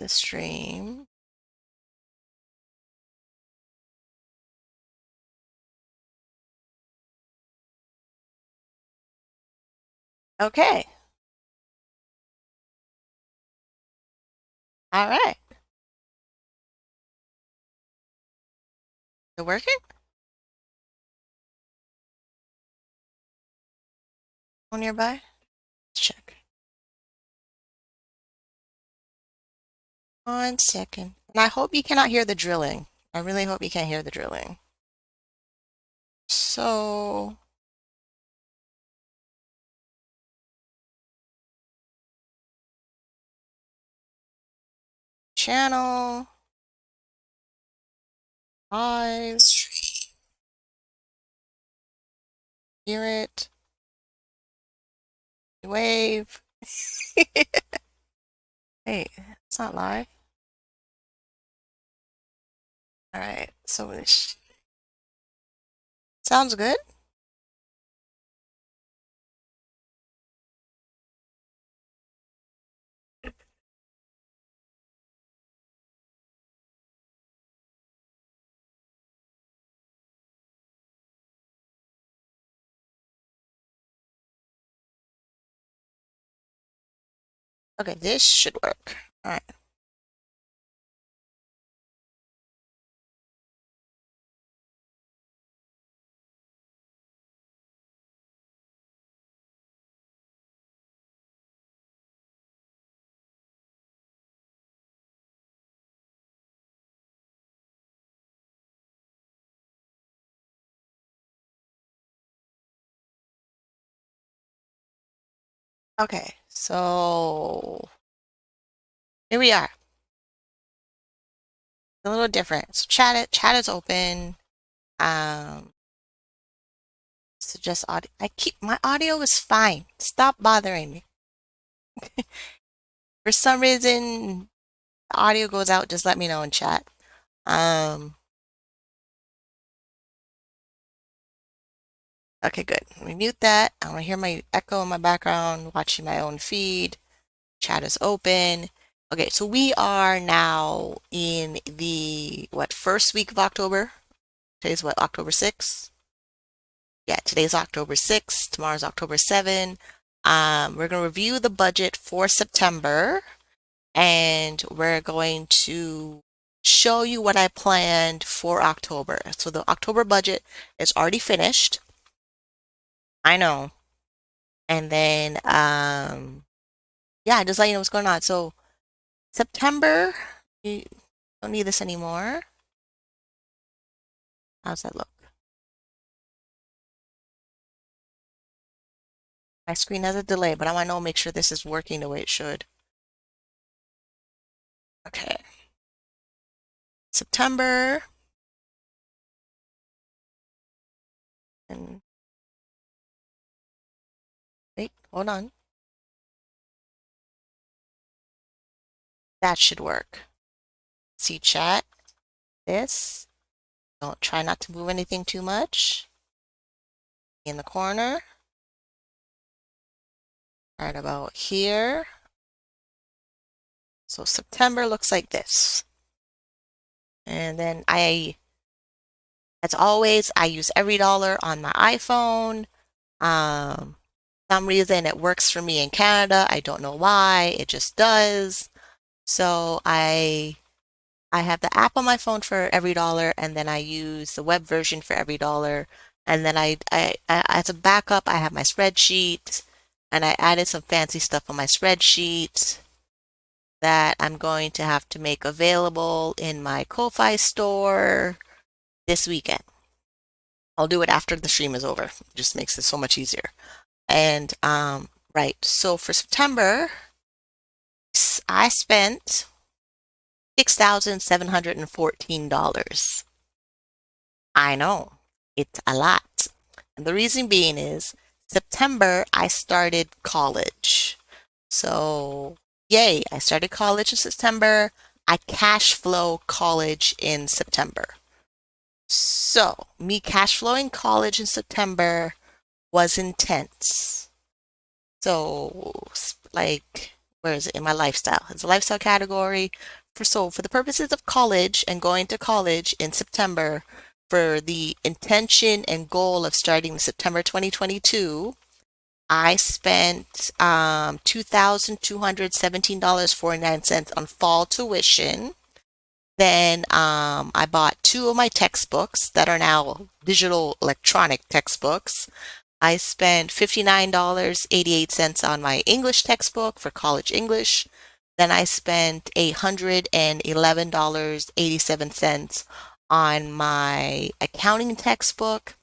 the stream. Okay. All right. It working? On nearby? Let's check. 1 second. And I hope you cannot hear the drilling. I really hope you can't hear the drilling. So, channel, live, hear it, wave. Hey, it's not live. All right, so this sounds good. Okay, this should work. All right. Okay, so here we are. A little different. So chat is open. Suggest audio. My audio is fine. Stop bothering me. For some reason, the audio goes out. Just let me know in chat. Okay, good. Let me mute that. I want to hear my echo in my background, watching my own feed. Chat is open. Okay, so we are now in the, first week of October? Today's what, October 6th? Yeah, today's October 6th. Tomorrow's October 7th. We're going to review the budget for September, and we're going to show you what I planned for October. So the October budget is already finished. I know. And then, yeah, just let you know what's going on. So September, you don't need this anymore. How's that look? My screen has a delay, but I want to make sure this is working the way it should. Okay. September. And wait, hold on. That should work. See chat. This. Don't try not to move anything too much. In the corner. Right about here. So September looks like this. And then as always, I use EveryDollar on my iPhone. Some reason it works for me in Canada. I don't know why. It just does. So I have the app on my phone for EveryDollar, and then I use the web version for EveryDollar. And then I as a backup, I have my spreadsheet, and I added some fancy stuff on my spreadsheet that I'm going to have to make available in my Ko-Fi store this weekend. I'll do it after the stream is over. It just makes it so much easier. And right, so for September, I spent $6,714. I know, it's a lot. And the reason being is September, I started college. So, yay, I started college in September. I cash flow college in September. So, me cash flowing college in September was intense. So, like, where is it? In my lifestyle. It's a lifestyle category. For the purposes of college and going to college in September, for the intention and goal of starting in September 2022, I spent $2,217.49 on fall tuition. Then I bought two of my textbooks that are now digital electronic textbooks. I spent $59.88 on my English textbook for college English. Then I spent $111.87 on my accounting textbook.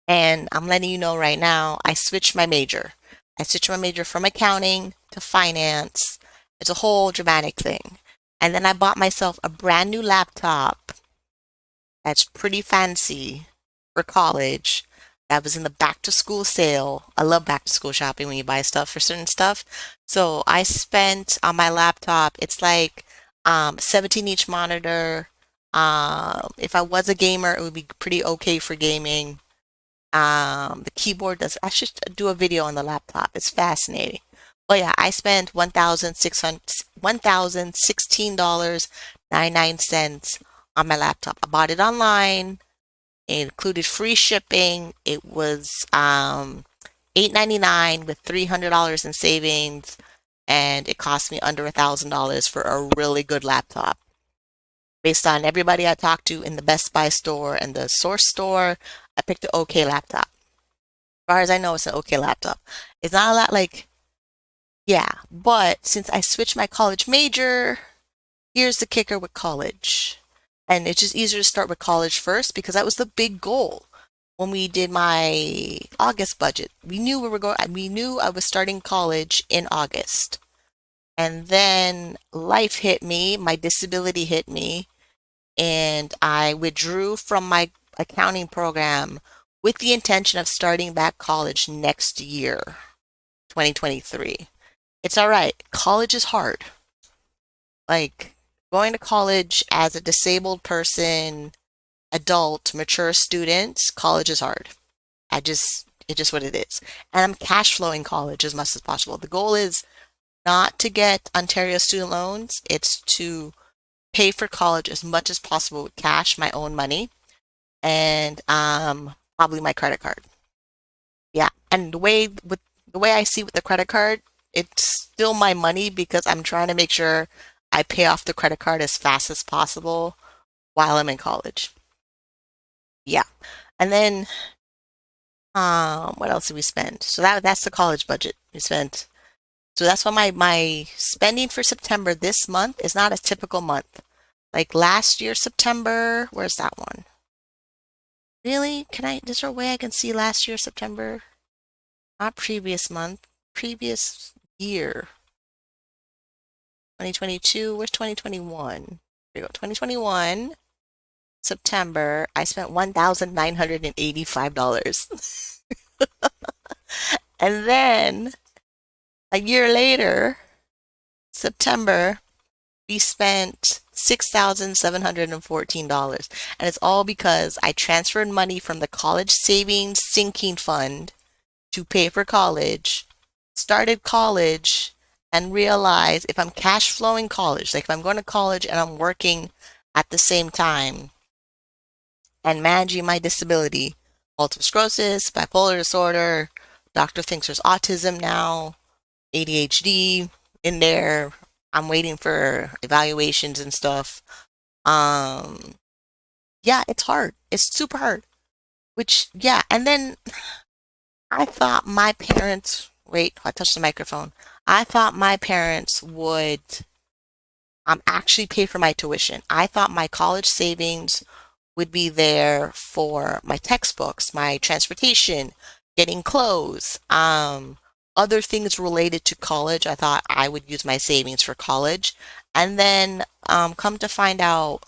And I'm letting you know right now, I switched my major. I switched my major from accounting to finance. It's a whole dramatic thing. And then I bought myself a brand new laptop that's pretty fancy for college. That was in the back to school sale. I love back to school shopping when you buy stuff for certain stuff. So I spent on my laptop, it's like 17-inch monitor. If I was a gamer, it would be pretty okay for gaming. The keyboard does, I should do a video on the laptop. It's fascinating. But yeah, I spent $1,016.99 on my laptop. I bought it online. It included free shipping. It was $899 with $300 in savings, and it cost me under $1,000 for a really good laptop. Based on everybody I talked to in the Best Buy store and the Source store, I picked an okay laptop. As far as I know, it's an okay laptop. It's not a lot like, yeah, but since I switched my college major, here's the kicker with college. And it's just easier to start with college first because that was the big goal. When we did my August budget, we knew we knew I was starting college in August. And then life hit me, my disability hit me, and I withdrew from my accounting program with the intention of starting back college next year, 2023. It's all right. College is hard. Like going to college as a disabled person, adult, mature student, college is hard. It's just what it is. And I'm cash flowing college as much as possible. The goal is not to get Ontario student loans, it's to pay for college as much as possible with cash, my own money, and probably my credit card. Yeah, and the way I see with the credit card, it's still my money because I'm trying to make sure I pay off the credit card as fast as possible while I'm in college. Yeah. And then what else did we spend? So that's the college budget we spent. So that's why my spending for September this month is not a typical month. Like last year, September, where's that one? Really? Is there a way I can see last year, September? Not previous month, previous year. 2022, where's 2021? Here we go, 2021, September, I spent $1,985. And then a year later, September, we spent $6,714. And it's all because I transferred money from the college savings sinking fund to pay for college, started college, and realized if I'm cash flowing college, like if I'm going to college and I'm working at the same time and managing my disability, multiple sclerosis, bipolar disorder, doctor thinks there's autism now, ADHD in there. I'm waiting for evaluations and stuff. Yeah, it's hard. It's super hard. Which, yeah, and then I thought my parents, wait, I touched the microphone. I thought my parents would actually pay for my tuition. I thought my college savings would be there for my textbooks, my transportation, getting clothes, other things related to college. I thought I would use my savings for college. And then come to find out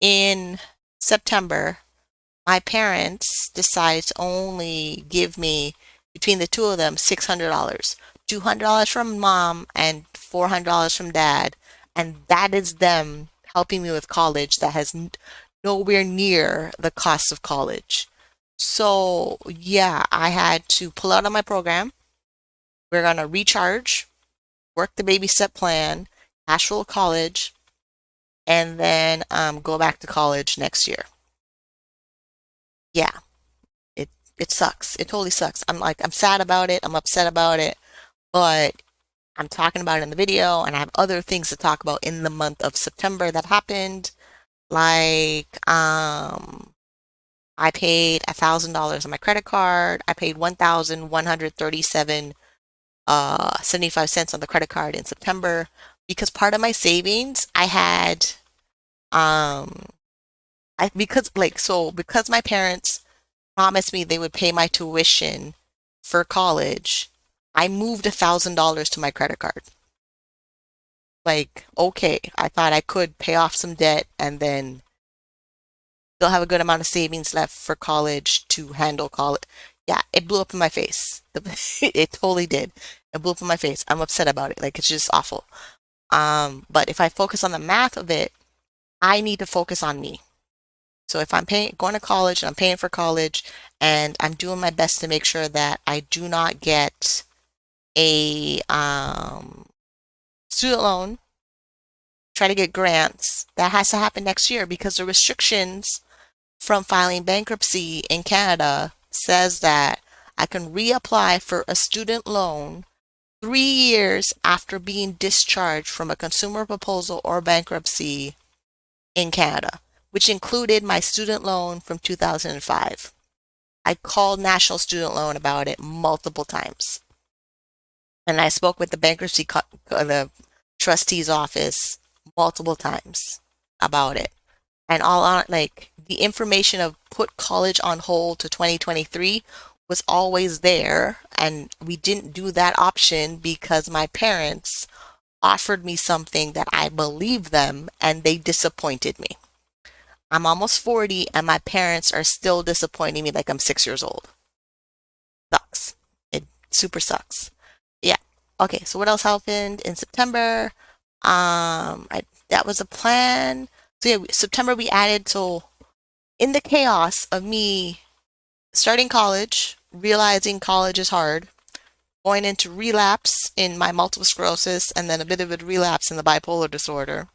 in September, my parents decided to only give me, between the two of them, $600. $200 from mom and $400 from dad. And that is them helping me with college that has nowhere near the cost of college. So, yeah, I had to pull out of my program. We're going to recharge. work the baby step plan, cash flow college, and then go back to college next year. Yeah, it sucks. It totally sucks. I'm sad about it. I'm upset about it, but I'm talking about it in the video, and I have other things to talk about in the month of September that happened. Like, I paid $1,000 on my credit card. I paid 1,137 75 cents on the credit card in September because part of my savings I had I because like so because my parents promised me they would pay my tuition for college, I moved $1,000 to my credit card. Like, okay, I thought I could pay off some debt and then still have a good amount of savings left for college to handle college. Yeah, it blew up in my face. It totally did. It blew up in my face. I'm upset about it. Like, it's just awful. But if I focus on the math of it, I need to focus on me. So if I'm paying, going to college and I'm paying for college and I'm doing my best to make sure that I do not get a student loan, try to get grants, that has to happen next year because the restrictions from filing bankruptcy in Canada says that I can reapply for a student loan 3 years after being discharged from a consumer proposal or bankruptcy in Canada, which included my student loan from 2005. I called National Student Loan about it multiple times. And I spoke with the the trustee's office multiple times about it. And all on like the information of put college on hold to 2023 was always there. And we didn't do that option because my parents offered me something that I believed them and they disappointed me. I'm almost 40 and my parents are still disappointing me like I'm 6 years old. Sucks. It super sucks. Yeah. Okay, so what else happened in September? That was a plan. So yeah, September we added, so in the chaos of me starting college, realizing college is hard, going into relapse in my multiple sclerosis and then a bit of a relapse in the bipolar disorder.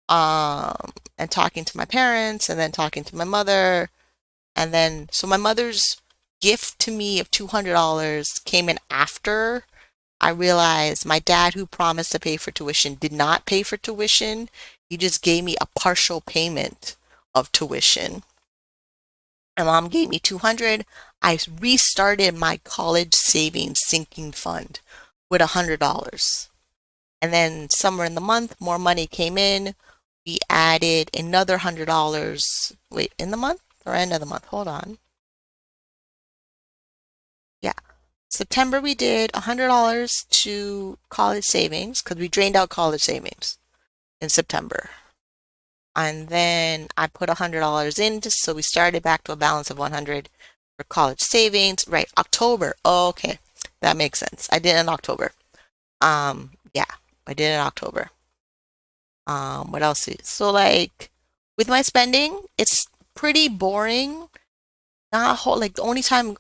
And talking to my parents and then talking to my mother. And then, so my mother's gift to me of $200 came in after I realized my dad, who promised to pay for tuition, did not pay for tuition. He just gave me a partial payment of tuition. And mom gave me 200. I restarted my college savings sinking fund with $100. And then somewhere in the month, more money came in. We added another $100. Wait, in the month or end of the month? Hold on. Yeah. September we did $100 to college savings because we drained out college savings in September. And then I put $100 in so we started back to a balance of 100 for college savings. Right, October. Oh, okay. That makes sense. I did it in October. Yeah, I did it in October. What else? So like with my spending, it's pretty boring. Not a whole, like the only time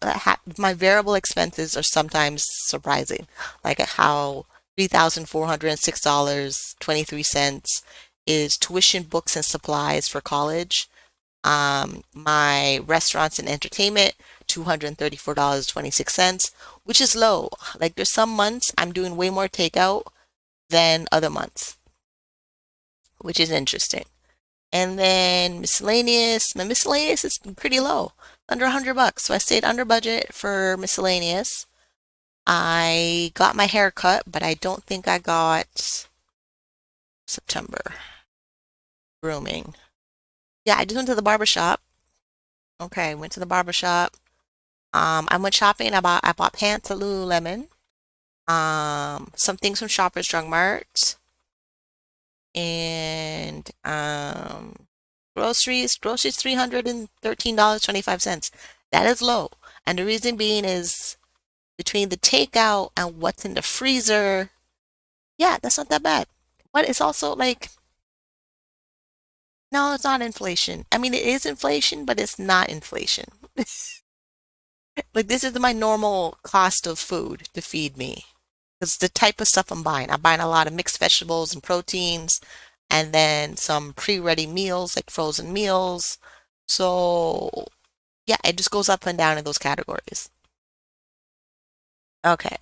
my variable expenses are sometimes surprising, like how $3,406.23 is tuition, books, and supplies for college. My restaurants and entertainment, $234.26, which is low. Like there's some months I'm doing way more takeout than other months, which is interesting. And then miscellaneous, my miscellaneous is pretty low, under $100. So I stayed under budget for miscellaneous. I got my hair cut, but I don't think I got September grooming. Yeah, I just went to the barber shop. Okay, went to the barber shop. I went shopping. I bought pants at Lululemon. Some things from Shoppers Drug Mart. And groceries $313.25. That is low. And the reason being is between the takeout and what's in the freezer, yeah, that's not that bad. But it's also like, no, it's not inflation. I mean, it is inflation, but it's not inflation. Like, this is my normal cost of food to feed me. because the type of stuff I'm buying. I'm buying a lot of mixed vegetables and proteins, and then some pre-ready meals like frozen meals. So yeah, it just goes up and down in those categories. Okay.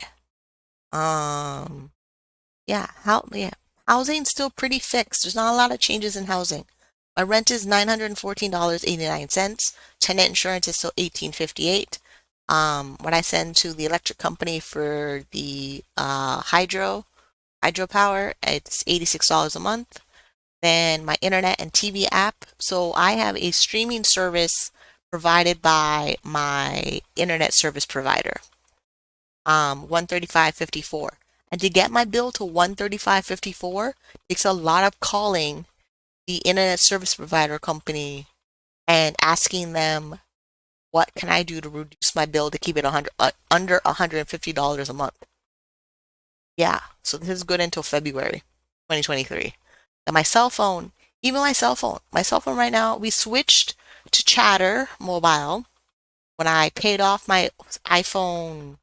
Um, yeah, housing's still pretty fixed. There's not a lot of changes in housing. My rent is $914.89. Tenant insurance is still $18.58. What I send to the electric company for the hydropower, it's $86 a month. Then my internet and TV app. So I have a streaming service provided by my internet service provider. 135.54. And to get my bill to 135.54 takes a lot of calling the internet service provider company and asking them what can I do to reduce my bill to keep it under $150 a month. Yeah, so this is good until February 2023. And my cell phone, even my cell phone right now, we switched to Chatter Mobile when I paid off my iPhone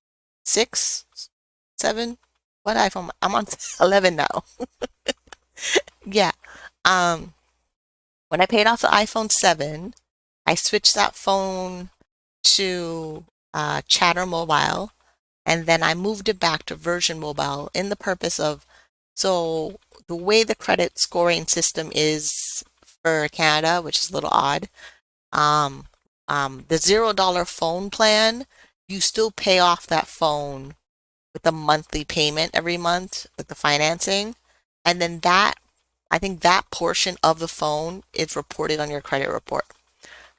6, 7, what iPhone? I'm on 11 now. Yeah. Um, when I paid off the iPhone 7, I switched that phone to Chatter Mobile, and then I moved it back to Version Mobile in the purpose of, so the way the credit scoring system is for Canada, which is a little odd, um, the $0 phone plan, you still pay off that phone with a monthly payment every month, like the financing. And then I think that portion of the phone is reported on your credit report.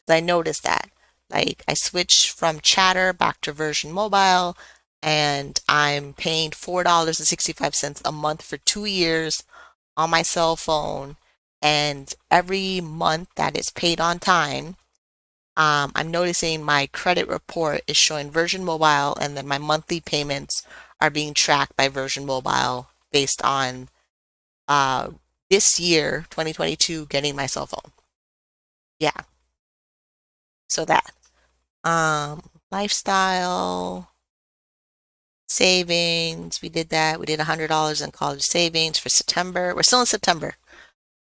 I noticed that. Like I switched from Chatter back to Version Mobile, and I'm paying $4.65 a month for 2 years on my cell phone. And every month that is paid on time, I'm noticing my credit report is showing Version Mobile, and then my monthly payments are being tracked by Version Mobile based on uh, this year, 2022, getting my cell phone. Yeah, so that. Lifestyle, savings, we did that. We did $100 in college savings for September. We're still in September.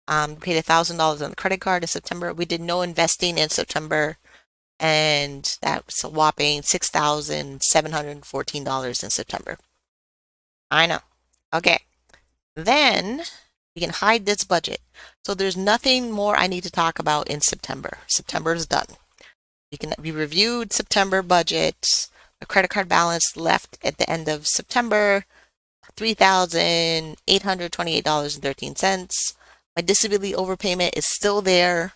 Paid $1,000 on the credit card in September. We did no investing in September, and that was a whopping $6,714 in September. I know. Okay. Then we can hide this budget. So there's nothing more I need to talk about in September. September is done. We reviewed September budget. The credit card balance left at the end of September, $3,828.13. My disability overpayment is still there.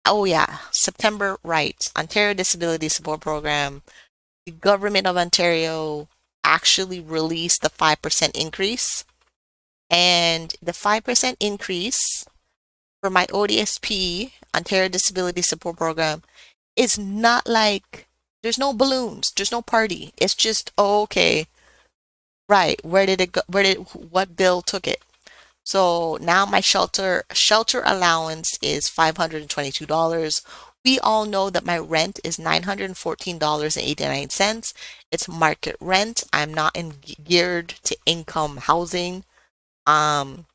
Oh yeah, September, right. Ontario Disability Support Program. The government of Ontario actually released the 5% increase. And the 5% increase for my ODSP, Ontario Disability Support Program, is not like, there's no balloons, there's no party. It's just, oh, okay, right, where did it go? What bill took it? So now my shelter allowance is $522. We all know that my rent is $914.89. It's market rent. I'm not geared to income housing. I'm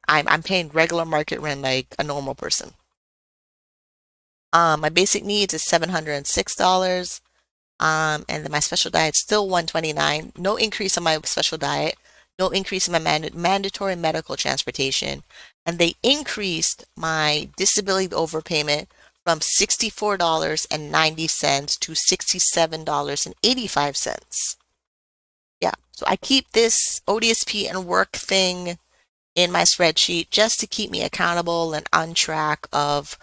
paying regular market rent like a normal person. My basic needs is $706. And then my special diet still 129. No increase on my special diet. No increase in my mandatory medical transportation. And they increased my disability overpayment from $64.90 to $67.85. Yeah, so I keep this ODSP and work thing in my spreadsheet just to keep me accountable and on track of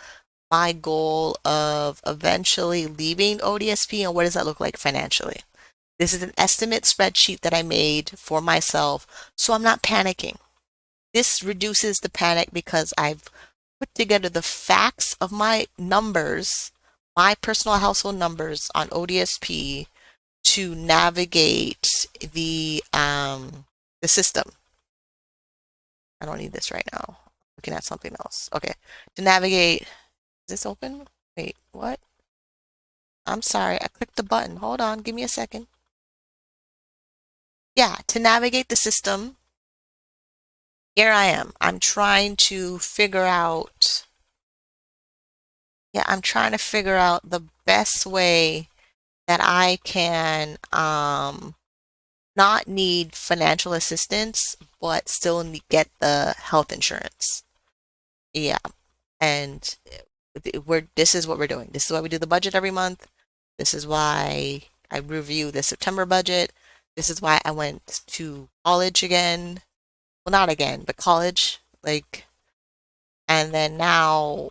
my goal of eventually leaving ODSP and what does that look like financially. This is an estimate spreadsheet that I made for myself, so I'm not panicking. This reduces the panic because I've put together the facts of my numbers, my personal household numbers on ODSP to navigate the system. I don't need this right now. I'm looking at something else. Okay. To navigate, is this open? Wait, what? I'm sorry. I clicked the button. Hold on. Give me a second. yeah, to navigate the system, here I am. I'm trying to figure out, I'm trying to figure out the best way that I can not need financial assistance, but still get the health insurance. Yeah. And this is what we're doing. This is why we do the budget every month. This is why I review the September budget. This is why I went to college again. Well, not again, but college. Like, and then now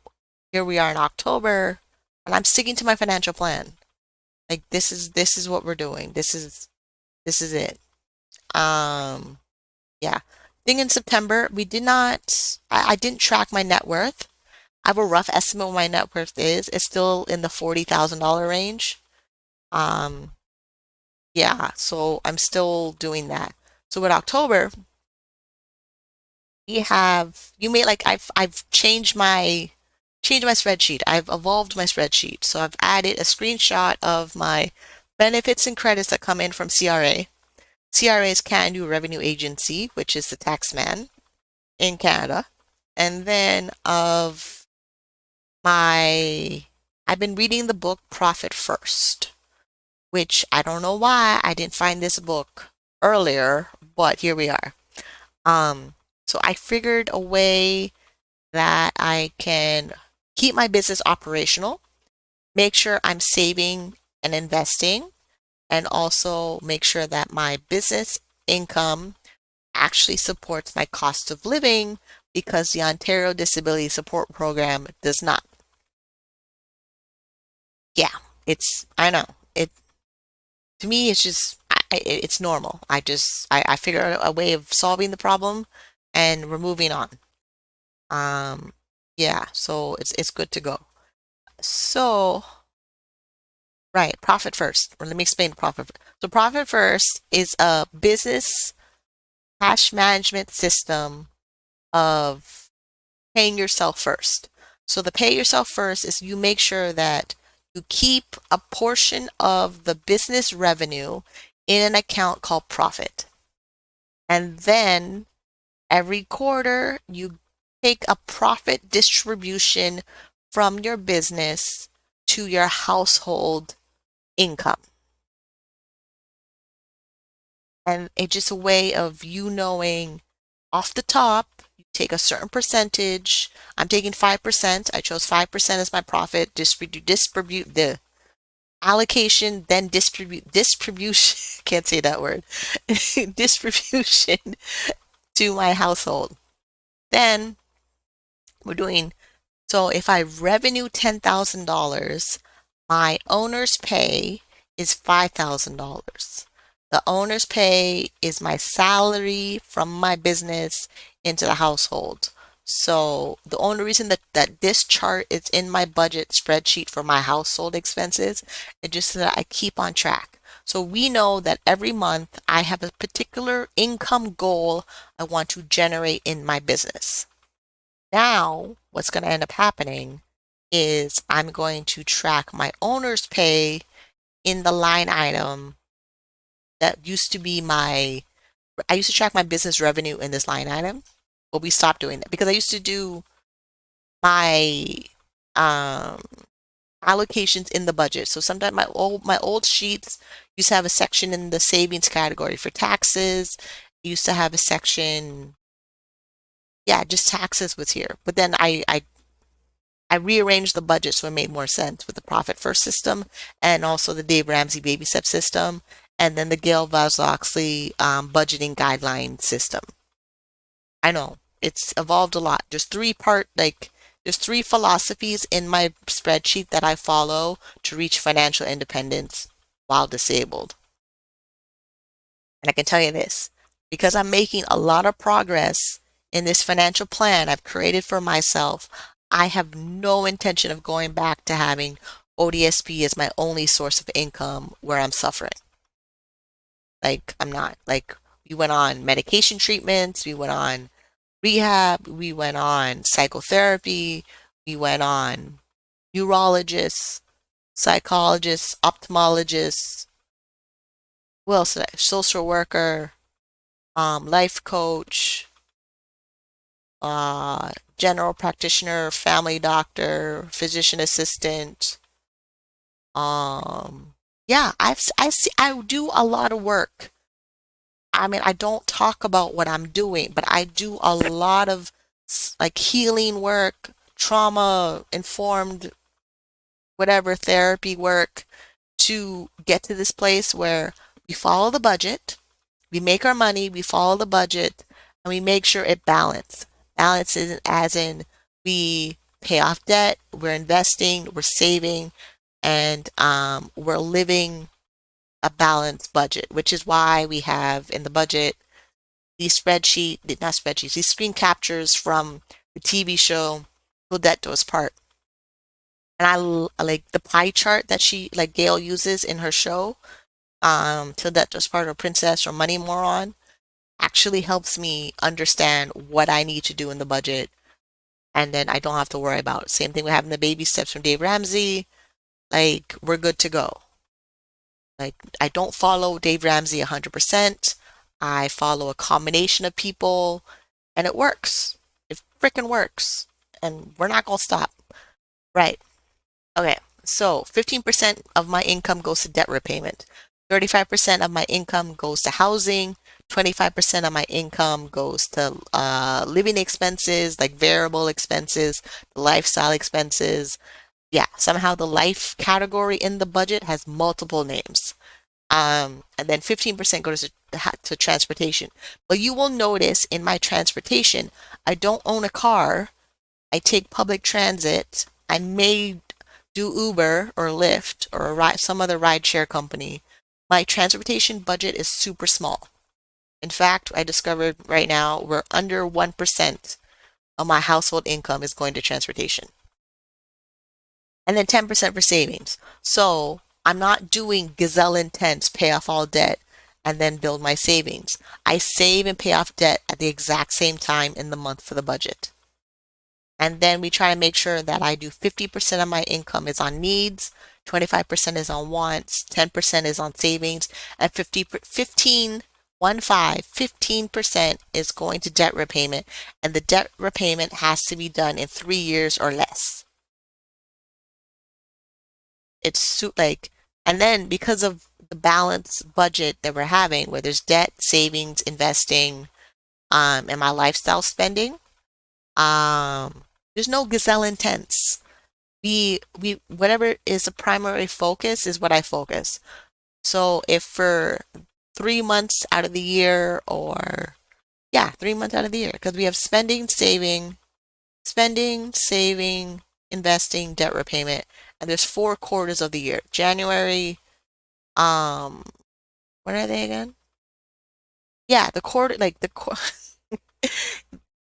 here we are in October, and I'm sticking to my financial plan. Like this is what we're doing. This is it. Um, yeah. Thing in September, we did not. I didn't track my net worth. I have a rough estimate what my net worth is. It's still in the $40,000 range. Um, yeah, so I'm still doing that. So with October, you may like I've changed my spreadsheet. I've evolved my spreadsheet. So I've added a screenshot of my benefits and credits that come in from CRA. CRA is Canada Revenue Agency, which is the tax man in Canada. And then of my I've been reading the book Profit First, which I don't know why I didn't find this book earlier, but here we are. Um, so I figured a way that I can keep my business operational, make sure I'm saving and investing, and also make sure that my business income actually supports my cost of living because the Ontario Disability Support Program does not. Yeah, I know. To me, it's just, it's normal. I figure out a way of solving the problem and we're moving on. Um, yeah, so it's good to go. So, right, profit first. Let me explain profit. So profit first is a business cash management system of paying yourself first. So the pay yourself first is you make sure that you keep a portion of the business revenue in an account called profit. And then every quarter, you take a profit distribution from your business to your household income. And it's just a way of you knowing off the top, you take a certain percentage. I'm taking 5%. I chose 5% as my profit. Distribute the allocation, then distribution. Can't say that word. Distribution to my household. Then we're doing, so if I revenue $10,000, my owner's pay is $5,000. The owner's pay is my salary from my business into the household. So the only reason that this chart is in my budget spreadsheet for my household expenses is just so that I keep on track. So we know that every month I have a particular income goal I want to generate in my business. Now, what's going to end up happening is I'm going to track my owner's pay in the line item that used to be I used to track my business revenue in this line item, but we stopped doing that because I used to do my um, allocations in the budget. So sometimes my old sheets used to have a section in the savings category for taxes. Used to have a section, yeah, just taxes was here. But then I rearranged the budget so it made more sense with the Profit First system and also the Dave Ramsey Baby Step system and then the Gail Vaz-Oxley budgeting guideline system. I know it's evolved a lot. There's three philosophies in my spreadsheet that I follow to reach financial independence while disabled. And I can tell you this, because I'm making a lot of progress in this financial plan I've created for myself, I have no intention of going back to having ODSP as my only source of income where I'm suffering. Like, I'm not. Like, we went on medication treatments, we went on rehab, we went on psychotherapy, we went on neurologists, psychologists, ophthalmologists, Who else? Social worker, life coach, general practitioner, family doctor, physician assistant. Yeah, I do a lot of work. I mean, I don't talk about what I'm doing, but I do a lot of like healing work, trauma informed, whatever therapy work to get to this place where we follow the budget, we make our money, we follow the budget, and we make sure it balances. Balance isn't as in we pay off debt, we're investing, we're saving, and we're living a balanced budget, which is why we have in the budget these not spreadsheets, these screen captures from the TV show Till Death Do Us Part. And like the pie chart that like Gail uses in her show, Till Death Do Us Part or Princess or Money Moron, actually helps me understand what I need to do in the budget. And then I don't have to worry about it. Same thing with having the baby steps from Dave Ramsey. Like, we're good to go. Like, I don't follow Dave Ramsey 100%. I follow a combination of people, and it works. It freaking works. And we're not going to stop. Right. Okay. So 15% of my income goes to debt repayment. 35% of my income goes to housing. 25% of my income goes to living expenses, like variable expenses, lifestyle expenses. Yeah, somehow the life category in the budget has multiple names. And then 15% goes to transportation. But you will notice in my transportation, I don't own a car. I take public transit. I may do Uber or Lyft or some other rideshare company. My transportation budget is super small. In fact, I discovered right now we're under 1% of my household income is going to transportation. And then 10% for savings. So I'm not doing gazelle intense, pay off all debt, and then build my savings. I save and pay off debt at the exact same time in the month for the budget. And then we try to make sure that I do 50% of my income is on needs, 25% is on wants, 10% is on savings, and 15% is going to debt repayment. And the debt repayment has to be done in 3 years or less. It's like, and then because of the balanced budget that we're having, where there's debt, savings, investing, and my lifestyle spending, there's no gazelle intense. We whatever is the primary focus is what I focus. So if for 3 months out of the year, or yeah, 3 months out of the year, because we have spending, saving, investing, debt repayment, and there's 4 quarters of the year. January, um, when are they again? Yeah, the quarter, like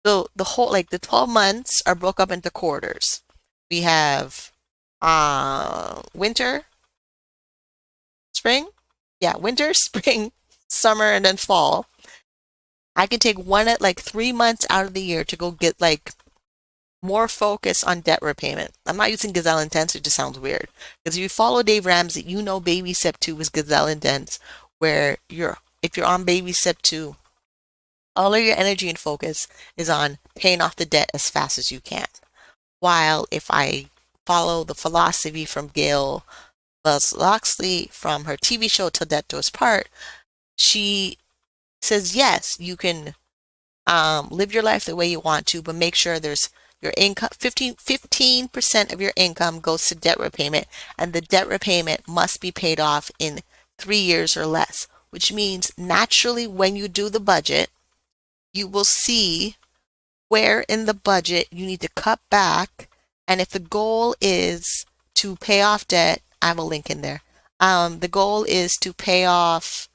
so the whole, like the 12 months are broke up into quarters. We have winter, spring, yeah, winter, spring, summer, and then fall. I can take one at like 3 months out of the year to go get like more focus on debt repayment. I'm not using gazelle intense, it just sounds weird. Because if you follow Dave Ramsey, you know baby step 2 is gazelle intense, where if you're on baby step 2, all of your energy and focus is on paying off the debt as fast as you can. While if I follow the philosophy from Gail Loxley from her TV show Till Death Do Us Part, she says, yes, you can live your life the way you want to, but make sure there's your income, 15% of your income goes to debt repayment, and the debt repayment must be paid off in 3 years or less, which means naturally when you do the budget, you will see where in the budget you need to cut back. And if the goal is to pay off debt, I have a link in there. The goal is to pay off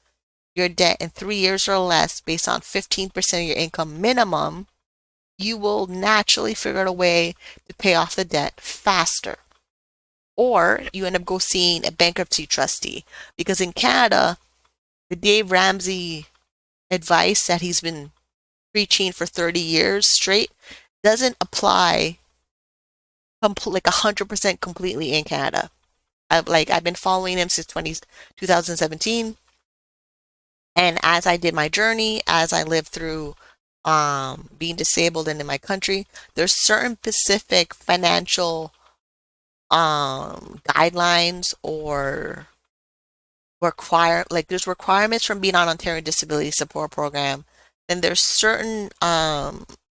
your debt in 3 years or less based on 15% of your income minimum. You will naturally figure out a way to pay off the debt faster. Or you end up seeing a bankruptcy trustee, because in Canada, the Dave Ramsey advice that he's been preaching for 30 years straight doesn't apply like 100% completely in Canada. I've been following him since 2017. And as I did my journey, as I lived through being disabled and in my country, there's certain specific financial guidelines or there's requirements from being on Ontario Disability Support Program. Then there's certain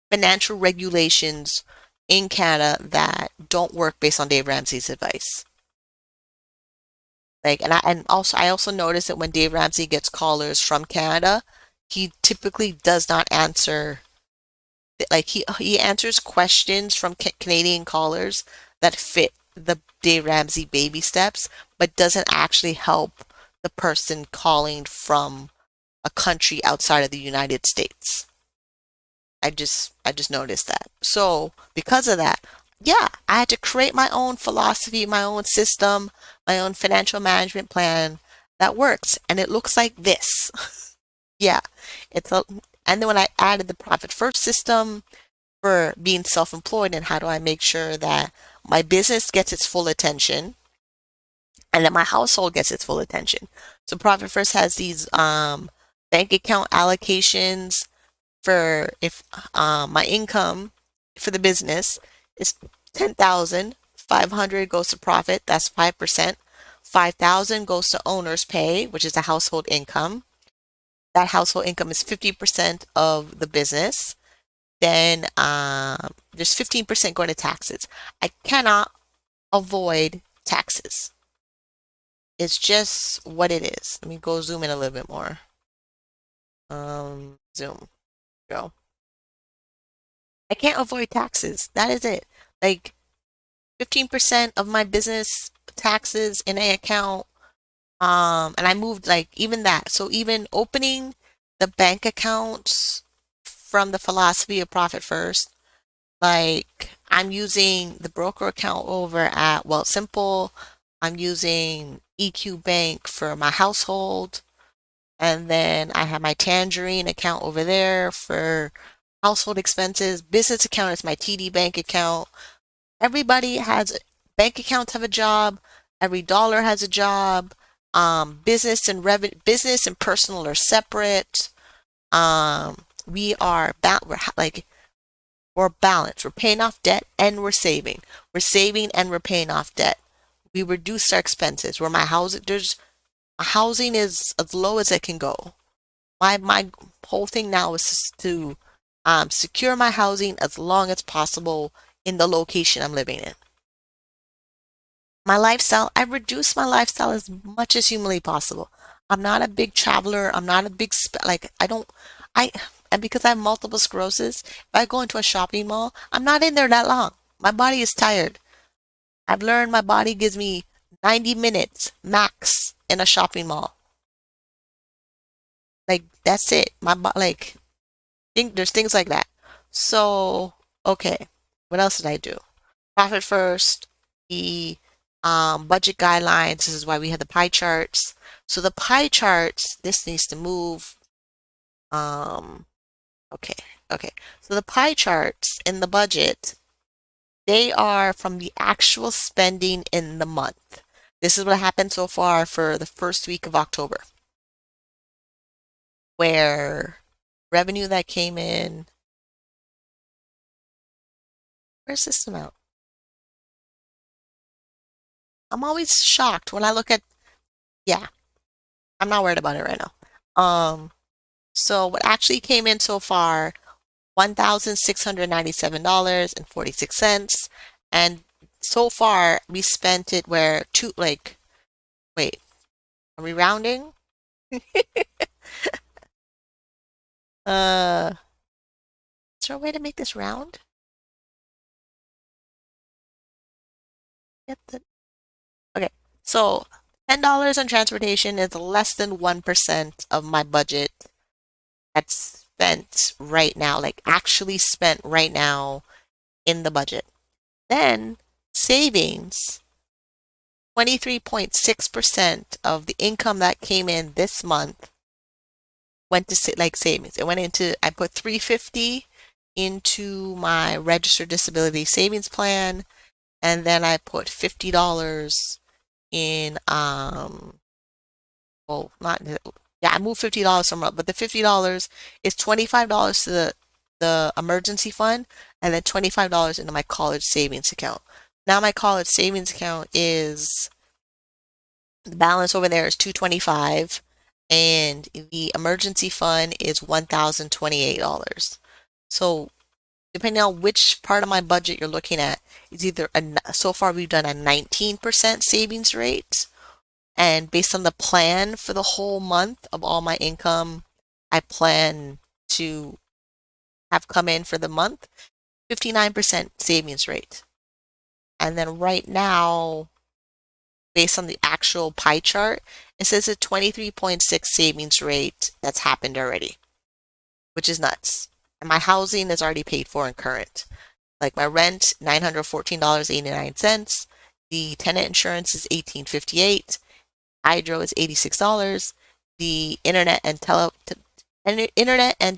financial regulations in Canada that don't work based on Dave Ramsey's advice. Like, I also noticed that when Dave Ramsey gets callers from Canada, he typically does not answer. Like, he answers questions from Canadian callers that fit the Dave Ramsey baby steps, but doesn't actually help the person calling from a country outside of the United States. I just noticed that. So because of that, yeah, I had to create my own philosophy, my own system, my own financial management plan that works, and it looks like this. Yeah, it's a, and then when I added the profit first system for being self-employed and how do I make sure that my business gets its full attention and that my household gets its full attention. So profit first has these bank account allocations for if my income for the business is 10,000, 500 goes to profit, that's 5%. 5,000 goes to owner's pay, which is the household income. That household income is 50% of the business. Then there's 15% going to taxes. I cannot avoid taxes. It's just what it is. Let me go zoom in a little bit more. Zoom. Go. I can't avoid taxes. That is it. Like 15% of my business taxes in an account. And I moved like even that. So even opening the bank accounts from the philosophy of profit first, like I'm using the broker account over at Simple. I'm using EQ Bank for my household. And then I have my Tangerine account over there for household expenses. Business account is my TD Bank account. Everybody has bank accounts have a job. Every dollar has a job. Business and personal are separate. We are we're balanced. We're paying off debt and we're saving. We're saving and we're paying off debt. We reduce our expenses. Where my housing is as low as it can go. My whole thing now is to secure my housing as long as possible in the location I'm living in. My lifestyle, I reduce my lifestyle as much as humanly possible. I'm not a big traveler. I'm not a big and because I have multiple sclerosis, if I go into a shopping mall, I'm not in there that long. My body is tired. I've learned my body gives me 90 minutes max in a shopping mall. Like that's it. There's things like that. So, okay. What else did I do? Profit first, the budget guidelines. This is why we have the pie charts. So the pie charts, this needs to move. Okay, okay. So the pie charts in the budget, they are from the actual spending in the month. This is what happened so far for the first week of October, where revenue that came in, where's this amount? I'm always shocked when I look at, yeah, I'm not worried about it right now. So what actually came in so far, $1,697.46. And so far we spent it wait, are we rounding? Is there a way to make this round? Okay, so $10 on transportation is less than 1% of my budget that's spent right now, like actually spent right now in the budget. Then savings, 23.6% of the income that came in this month went to savings. It went into, I put $350 into my registered disability savings plan, and then I put $50 in well, not Yeah, I moved $50 from up, but the $50 is $25 to the emergency fund and then $25 into my college savings account. Now my college savings account is the balance over there is 225 and the emergency fund is $1,028. So depending on which part of my budget you're looking at, it's either so far we've done a 19% savings rate, and based on the plan for the whole month of all my income, I plan to have come in for the month, 59% savings rate. And then right now, based on the actual pie chart, it says a 23.6 savings rate that's happened already, which is nuts. And my housing is already paid for and current. Like my rent, $914.89. The tenant insurance is $18.58. Hydro is $86. The internet and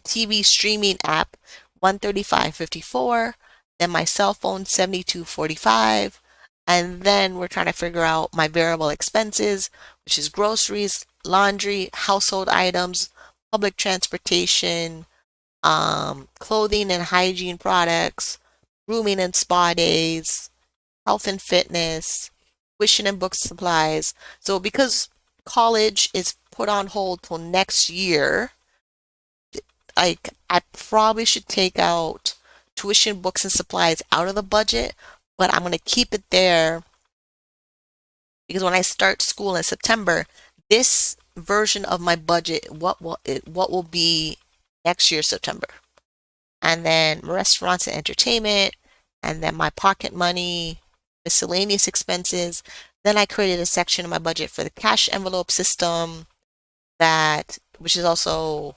TV streaming app, $135.54. Then my cell phone, $72.45. And then we're trying to figure out my variable expenses, which is groceries, laundry, household items, public transportation, clothing and hygiene products, grooming and spa days, health and fitness, tuition and book supplies. So because college is put on hold till next year, I probably should take out tuition, books, and supplies out of the budget, but I'm going to keep it there because when I start school in September, this version of my budget, what will be next year September, and then restaurants and entertainment, and then my pocket money, miscellaneous expenses. Then I created a section in my budget for the cash envelope system, which is also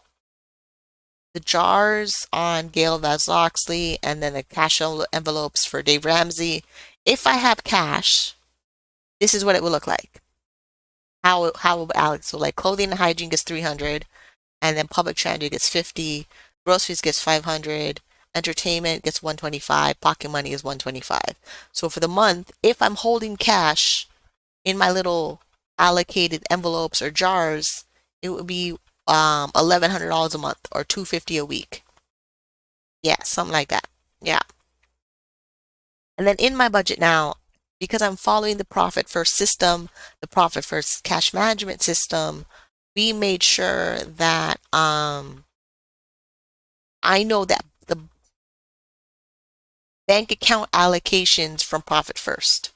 the jars on Gail Vaz-Loxley, and then the cash envelopes for Dave Ramsey. If I have cash, this is what it will look like. How will Alex? So like clothing and hygiene gets 300, and then public transit gets 50, groceries gets 500, entertainment gets 125, pocket money is 125. So for the month, if I'm holding cash in my little allocated envelopes or jars, it would be $1,100 a month or $250 a week. Yeah, something like that. Yeah. And then in my budget now, because I'm following the profit first system, the profit first cash management system, we made sure that I know that the bank account allocations from profit first.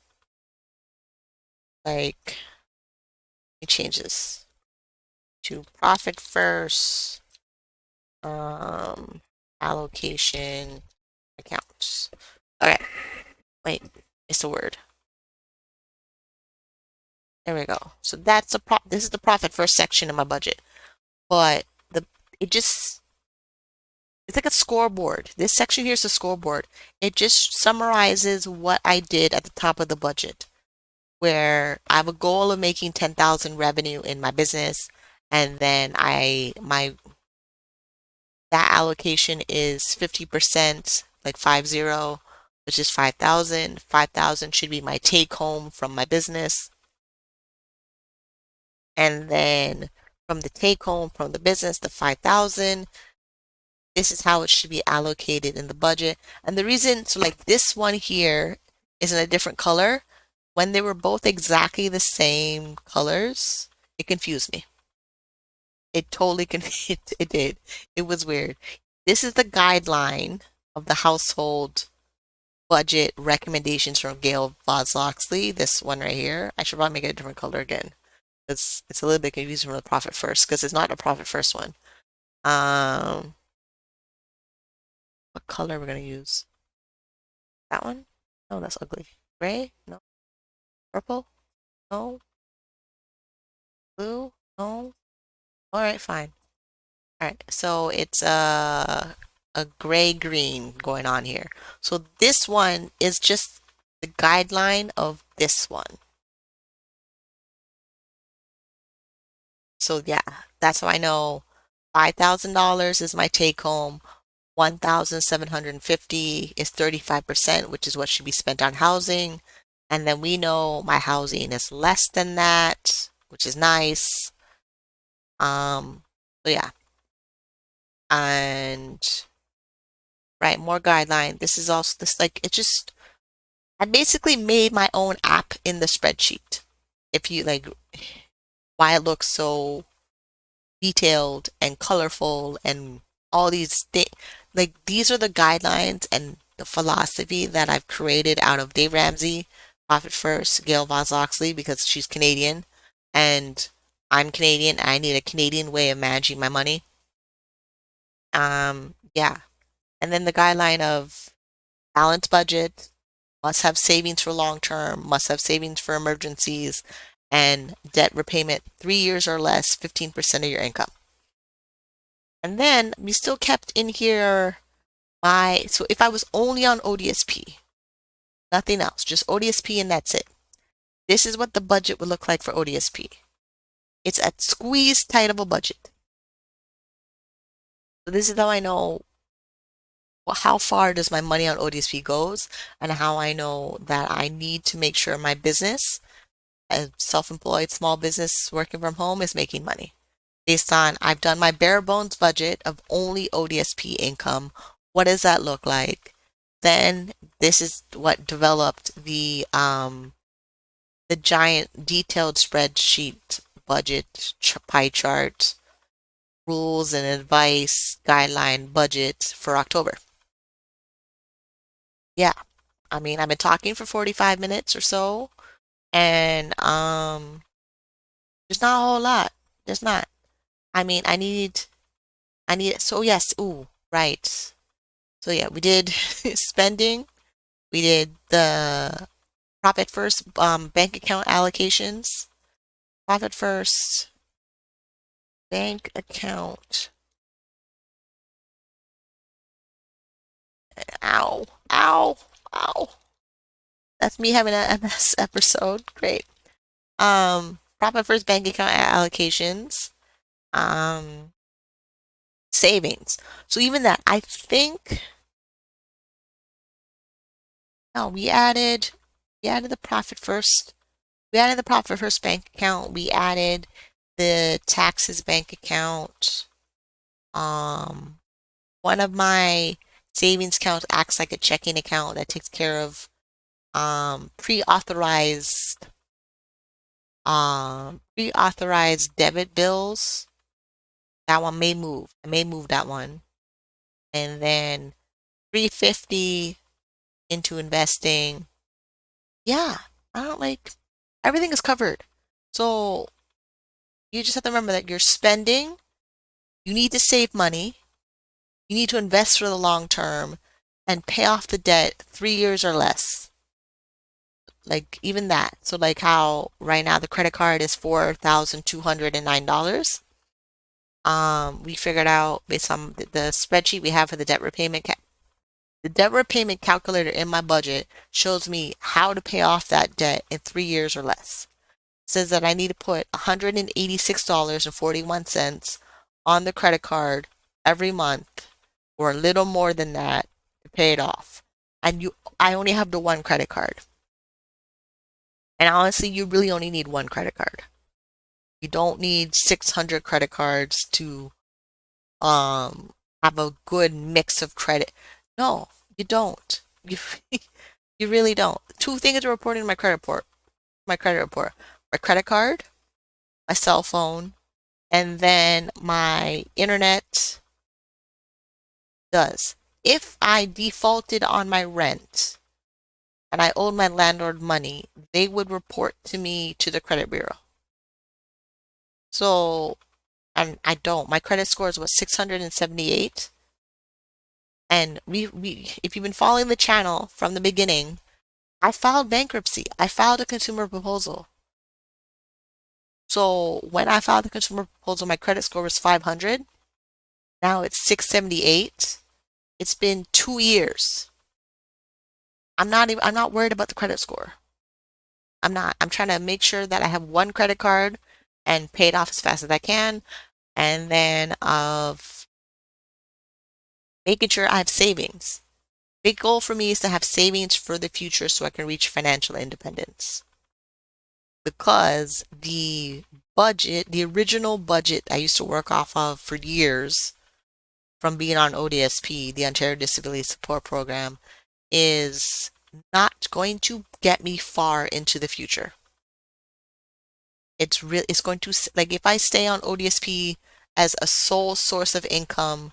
Like, let me change this to profit first allocation accounts. Okay, wait, it's a word. There we go. So that's this is the profit first section in my budget. But it's like a scoreboard. This section here is a scoreboard. It just summarizes what I did at the top of the budget, where I have a goal of making 10,000 revenue in my business, and then that allocation is 50%, like 50, which is 5,000. 5,000 should be my take home from my business. And then from the take home from the business, the 5,000, this is how it should be allocated in the budget. And the reason, so like this one here is in a different color. When they were both exactly the same colors, it confused me. It totally it did. It was weird. This is the guideline of the household budget recommendations from Gail Vaz-Loxley. This one right here. I should probably make it a different color again. It's a little bit confusing from the profit first because it's not a profit first one. What color are we gonna use? That one? No, that's ugly. Gray? No. Purple? No. Blue? No. All right, fine. All right, so it's a gray green going on here. So this one is just the guideline of this one. So yeah, that's how I know $5,000 is my take home. 1,750 is 35%, which is what should be spent on housing. And then we know my housing is less than that, which is nice. So yeah, and right, more guideline. This is also this like it just I basically made my own app in the spreadsheet. If you like why it looks so detailed and colorful and all these things, like these are the guidelines and the philosophy that I've created out of Dave Ramsey, Profit First, Gail Voss-Oxley, because she's Canadian and I'm Canadian. I need a Canadian way of managing my money. Yeah. And then the guideline of balanced budget, must have savings for long term, must have savings for emergencies, and debt repayment 3 years or less, 15% of your income. And then we still kept in here so if I was only on ODSP, nothing else, just ODSP and that's it. This is what the budget would look like for ODSP. It's a squeeze tight of a budget. So this is how I know how far does my money on ODSP goes and how I know that I need to make sure my business, a self-employed small business working from home, is making money. Based on I've done my bare bones budget of only ODSP income. What does that look like? Then this is what developed the giant detailed spreadsheet budget pie chart, rules and advice guideline budget for October. Yeah. I mean, I've been talking for 45 minutes or so and there's not a whole lot. There's not. I mean, so yes, ooh, right. So yeah, we did spending, we did the profit first bank account allocations, profit first bank account. Ow, ow, ow. That's me having an MS episode. Great. Profit first bank account allocations, um, savings. So even that, I think, no, we added the profit first. We added the profit first bank account. We added the taxes bank account. One of my savings accounts acts like a checking account that takes care of pre-authorized debit bills. That one may move. I may move that one. And then 350 into investing. Yeah, I don't like everything is covered. So you just have to remember that you're spending, you need to save money, you need to invest for the long term and pay off the debt 3 years or less. Like even that. So like how right now the credit card is $4,209. We figured out based on the spreadsheet we have for the debt repayment the debt repayment calculator in my budget shows me how to pay off that debt in 3 years or less. It says that I need to put $186.41 on the credit card every month or a little more than that to pay it off. And I only have the one credit card. And honestly, you really only need one credit card. You don't need 600 credit cards to have a good mix of credit. No, you don't. You you really don't. Two things are reported in my credit report. My credit report. My credit card, my cell phone, and then my internet does. If I defaulted on my rent and I owed my landlord money, they would report to me to the credit bureau. So, and I don't. My credit score is what, 678? And if you've been following the channel from the beginning, I filed bankruptcy. I filed a consumer proposal. So when I filed the consumer proposal, my credit score was 500. Now it's 678. It's been 2 years. I'm not worried about the credit score. I'm not. I'm trying to make sure that I have one credit card and pay it off as fast as I can. And then of making sure I have savings. Big goal for me is to have savings for the future so I can reach financial independence. Because the budget, the original budget I used to work off of for years from being on ODSP, the Ontario Disability Support Program, is not going to get me far into the future. It's going to, like, if I stay on ODSP as a sole source of income,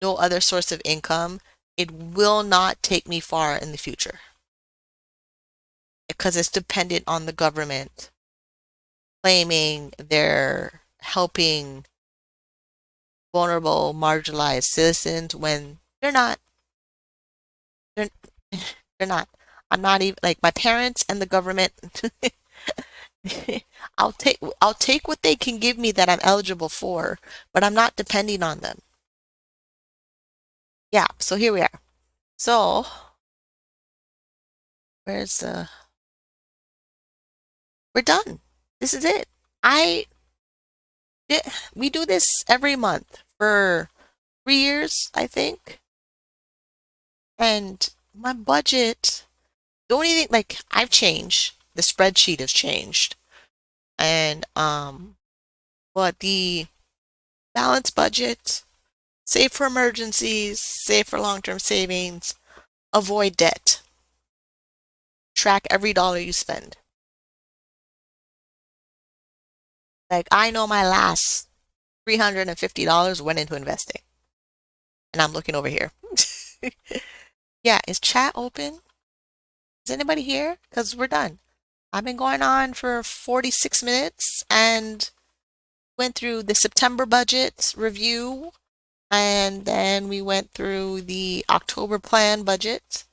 no other source of income, it will not take me far in the future because it's dependent on the government claiming they're helping vulnerable, marginalized citizens when they're not. They're, they're not. I'm not even like my parents and the government. I'll take what they can give me that I'm eligible for, but I'm not depending on them. Yeah, so here we are. So where's the we're done. This is it. I we do this every month for 3 years, I think. And my budget, the only thing, like, I've changed. The spreadsheet has changed. And but the balanced budget, save for emergencies, save for long-term savings, avoid debt. Track every dollar you spend. Like, I know my last $350 went into investing. And I'm looking over here. Yeah, is chat open? Is anybody here? Because we're done. I've been going on for 46 minutes and went through the September budget review, and then we went through the October plan budget,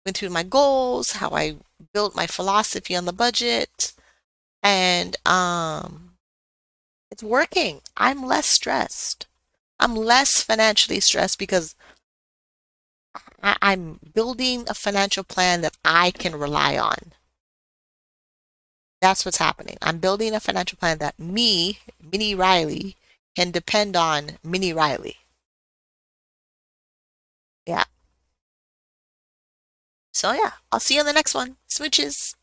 went through my goals, how I built my philosophy on the budget, and it's working. I'm less stressed. I'm less financially stressed because I'm building a financial plan that I can rely on. That's what's happening. I'm building a financial plan that me, Minnie Riley, can depend on Minnie Riley. Yeah. So yeah, I'll see you on the next one. Smooches.